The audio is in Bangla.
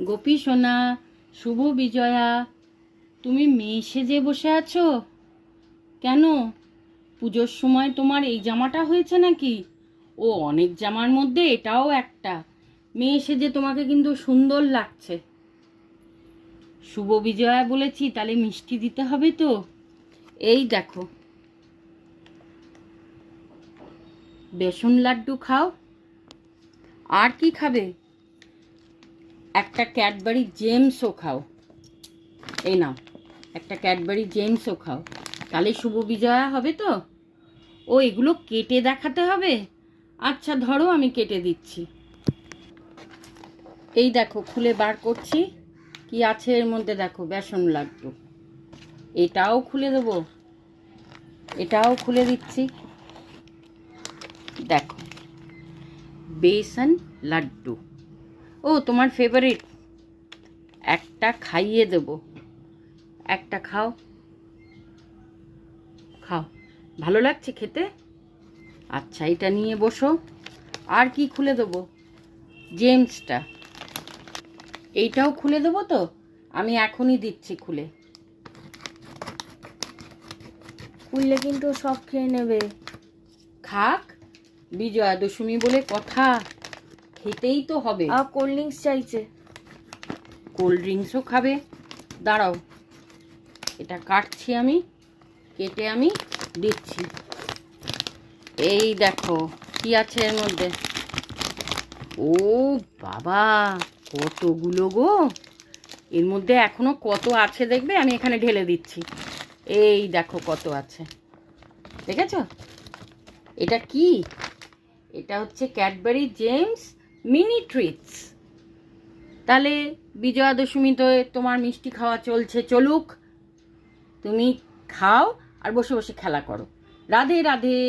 গোপী সোনা, শুভ বিজয়া, তুমি মেয়ে সেজে বসে আছো কেন? পুজোর সময় তোমার এই জামাটা হয়েছে নাকি? ও, অনেক জামার মধ্যে এটাও একটা। মেয়ে সেজে তোমাকে কিন্তু সুন্দর লাগছে। শুভ বিজয়া বলেছি, তাহলে মিষ্টি দিতে হবে তো। এই দেখো, বেসন লাড্ডু খাও। আর কি খাবে? একটা ক্যাডবেরি জেমসও খাও। এই নাও, একটা ক্যাডবেরি জেমসও খাও, তাহলে শুভ বিজয়া হবে তো। ও, এগুলো কেটে দেখাতে হবে? আচ্ছা ধরো, আমি কেটে দিচ্ছি। এই দেখো, খুলে বার করছি কি আছে এর মধ্যে। দেখো, বেসন লাড্ডু। এটাও খুলে দেবো, এটাও খুলে দিচ্ছি। দেখো, বেসন লাড্ডু। ও, তোমার ফেভারিট। একটা খাইয়ে দেব, একটা খাও। খাও, ভালো লাগছে খেতে? আচ্ছা, এটা নিয়ে বসো। আর কি খুলে দেবো? জেমসটা, এইটাও খুলে দেবো তো। আমি এখনই দিচ্ছি খুলে। খুললে কিন্তু সব খেয়ে নেবে। খাক, বিজয়া দশমী বলে কথা, খেতেই তো হবে। আর কোল্ড ড্রিঙ্কস চাইছে। কোল্ড ড্রিঙ্কসও খাবে? দাঁড়াও, এটা কাটছি আমি, কেটে আমি দিচ্ছি। এই দেখো কি আছে এর মধ্যে। ও বাবা, কতগুলো গো! এর মধ্যে এখনো কত আছে দেখবে, আমি এখানে ঢেলে দিচ্ছি। এই দেখো কত আছে, দেখেছ? এটা কি? এটা হচ্ছে ক্যাডবেরি জেমস মিনি ট্রিটস। তাহলে বিজয়া দশমী তো তোমার মিষ্টি খাওয়া চলছে, চলুক। তুমি খাও আর বসে বসে খেলা করো। রাধে রাধে।